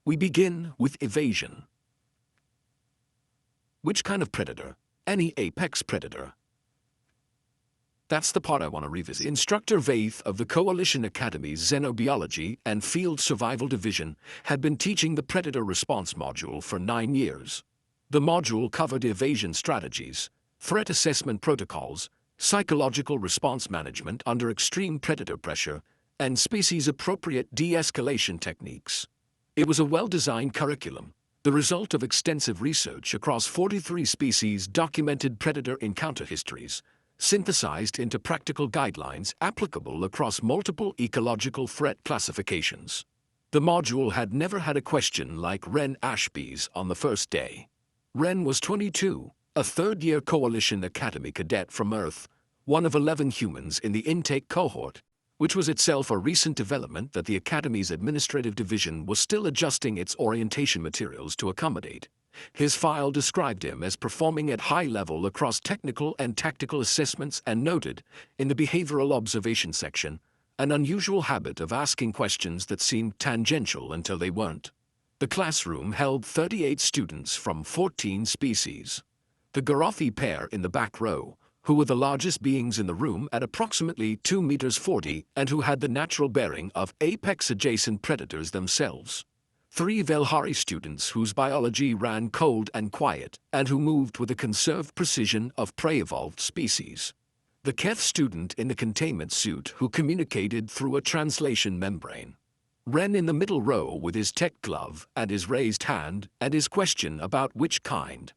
We begin with evasion. Which kind of predator? Any apex predator. That's the part I want to revisit. Instructor Vaith of the Coalition Academy's Xenobiology and Field Survival Division had been teaching the Predator Response module for 9 years. The module covered evasion strategies, threat assessment protocols, psychological response management under extreme predator pressure, and species-appropriate de-escalation techniques. It was a well-designed curriculum, the result of extensive research across 43 species' documented predator encounter histories, synthesized into practical guidelines applicable across multiple ecological threat classifications. The module had never had a question like Ren Ashby's on the first day. Ren was 22, a third-year Coalition Academy cadet from Earth, one of 11 humans in the intake cohort, which was itself a recent development that the Academy's administrative division was still adjusting its orientation materials to accommodate. His file described him as performing at high level across technical and tactical assessments and noted, in the behavioral observation section, an unusual habit of asking questions that seemed tangential until they weren't. The classroom held 38 students from 14 species. The Garothi pair in the back row, who were the largest beings in the room at approximately 2 meters 40 and who had the natural bearing of apex-adjacent predators themselves. 3 Velhari students whose biology ran cold and quiet and who moved with a conserved precision of prey-evolved species. The Keth student in the containment suit who communicated through a translation membrane. Ren in the middle row with his tech glove and his raised hand and his question about which kind.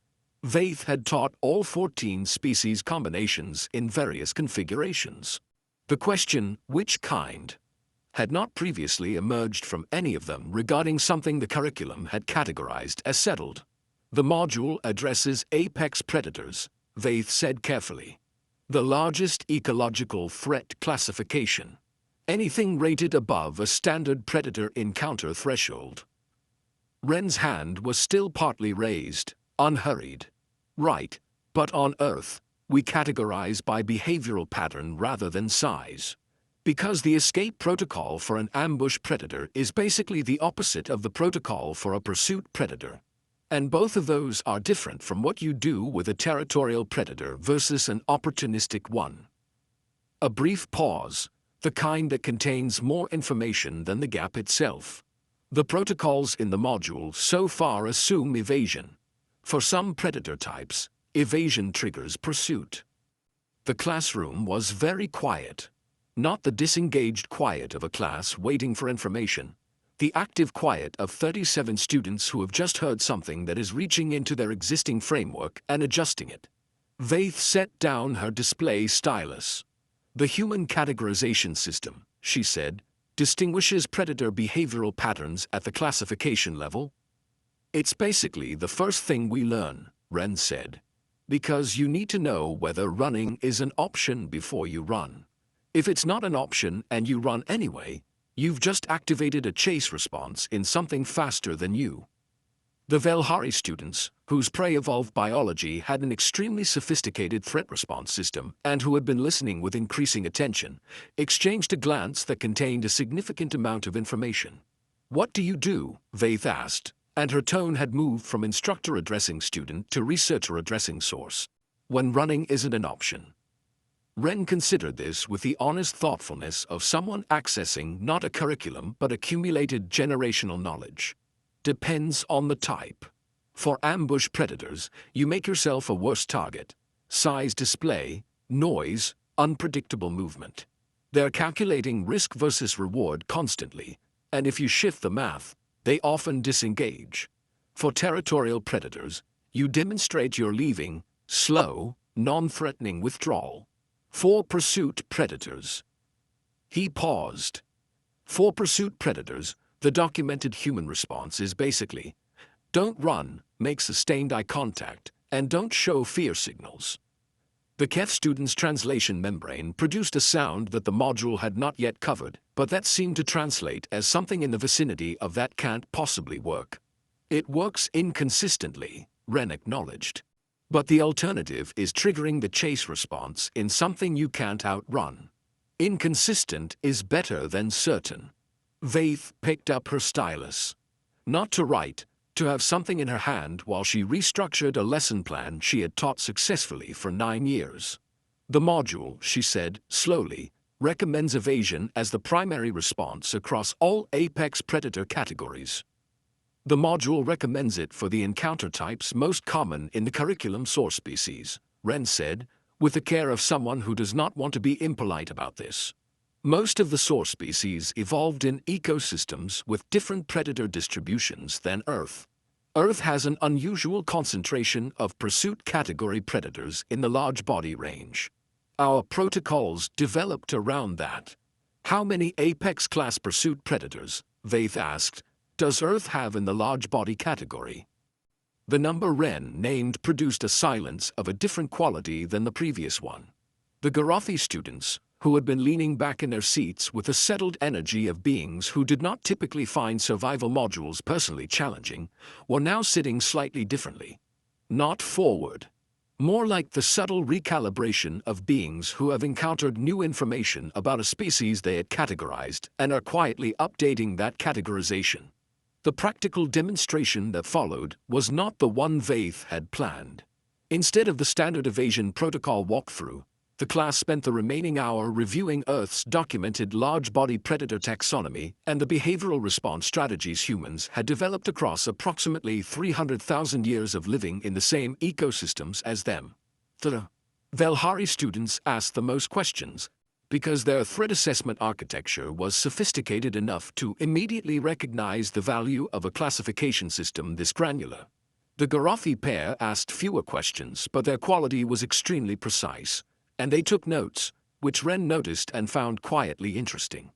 Vaith had taught all 14 species combinations in various configurations. The question, which kind, had not previously emerged from any of them regarding something the curriculum had categorized as settled. The module addresses apex predators, Vaith said carefully. The largest ecological threat classification. Anything rated above a standard predator encounter threshold. Ren's hand was still partly raised, unhurried. Right, but on Earth, we categorize by behavioral pattern rather than size. Because the escape protocol for an ambush predator is basically the opposite of the protocol for a pursuit predator. And both of those are different from what you do with a territorial predator versus an opportunistic one. A brief pause, the kind that contains more information than the gap itself. The protocols in the module so far assume evasion. For some predator types, evasion triggers pursuit. The classroom was very quiet. Not the disengaged quiet of a class waiting for information. The active quiet of 37 students who have just heard something that is reaching into their existing framework and adjusting it. Vaith set down her display stylus. The human categorization system, she said, distinguishes predator behavioral patterns at the classification level. It's basically the first thing we learn, Ren said. Because you need to know whether running is an option before you run. If it's not an option and you run anyway, you've just activated a chase response in something faster than you. The Velhari students, whose prey-evolved biology had an extremely sophisticated threat response system and who had been listening with increasing attention, exchanged a glance that contained a significant amount of information. What do you do? Vaith asked, and her tone had moved from instructor addressing student to researcher addressing source. When running isn't an option. Ren considered this with the honest thoughtfulness of someone accessing not a curriculum but accumulated generational knowledge. Depends on the type. For ambush predators, you make yourself a worse target. Size display, noise, unpredictable movement. They're calculating risk versus reward constantly, and if you shift the math, they often disengage. For territorial predators, you demonstrate your leaving, slow, non-threatening withdrawal. For pursuit predators. He paused. For pursuit predators, the documented human response is basically, don't run, make sustained eye contact, and don't show fear signals. The Keth student's translation membrane produced a sound that the module had not yet covered, but that seemed to translate as something in the vicinity of that can't possibly work. It works inconsistently, Ren acknowledged. But the alternative is triggering the chase response in something you can't outrun. Inconsistent is better than certain. Vaith picked up her stylus. Not to write, to have something in her hand while she restructured a lesson plan she had taught successfully for 9 years. The module, she said, slowly, recommends evasion as the primary response across all apex predator categories. The module recommends it for the encounter types most common in the curriculum source species, Wren said, with the care of someone who does not want to be impolite about this. Most of the source species evolved in ecosystems with different predator distributions than Earth. Earth has an unusual concentration of pursuit category predators in the large body range. Our protocols developed around that. How many apex class pursuit predators, Vaith asked, does Earth have in the large body category? The number Wren named produced a silence of a different quality than the previous one. The Garathi students, who had been leaning back in their seats with the settled energy of beings who did not typically find survival modules personally challenging, were now sitting slightly differently. Not forward. More like the subtle recalibration of beings who have encountered new information about a species they had categorized and are quietly updating that categorization. The practical demonstration that followed was not the one Vaith had planned. Instead of the standard evasion protocol walkthrough, the class spent the remaining hour reviewing Earth's documented large-body predator taxonomy and the behavioral response strategies humans had developed across approximately 300,000 years of living in the same ecosystems as them. The Velhari students asked the most questions because their threat assessment architecture was sophisticated enough to immediately recognize the value of a classification system this granular. The Garathi pair asked fewer questions, but their quality was extremely precise, and they took notes, which Wren noticed and found quietly interesting.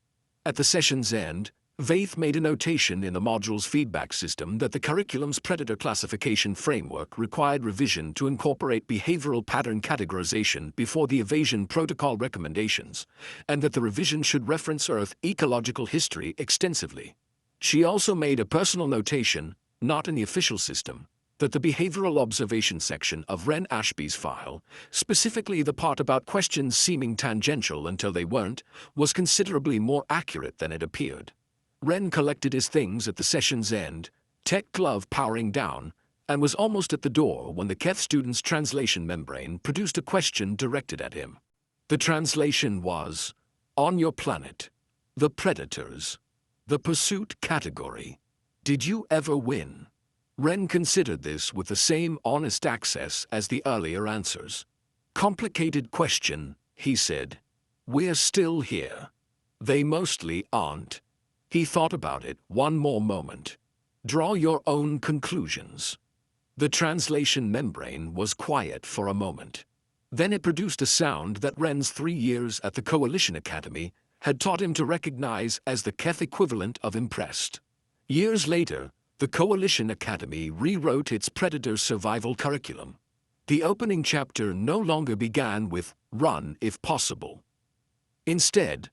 At the session's end, Vaith made a notation in the module's feedback system that the curriculum's predator classification framework required revision to incorporate behavioral pattern categorization before the evasion protocol recommendations, and that the revision should reference Earth ecological history extensively. She also made a personal notation, not in the official system, that the behavioral observation section of Wren Ashby's file, specifically the part about questions seeming tangential until they weren't, was considerably more accurate than it appeared. Wren collected his things at the session's end, tech glove powering down, and was almost at the door when the Keth student's translation membrane produced a question directed at him. The translation was, "On your planet, the predators, the pursuit category. Did you ever win?" Wren considered this with the same honest access as the earlier answers. "Complicated question," he said. "We're still here. They mostly aren't." He thought about it one more moment. "Draw your own conclusions." The translation membrane was quiet for a moment. Then it produced a sound that Wren's 3 years at the Coalition Academy had taught him to recognize as the Keth equivalent of impressed. Years later, the Coalition Academy rewrote its predator survival curriculum. The opening chapter no longer began with "run if possible." Instead,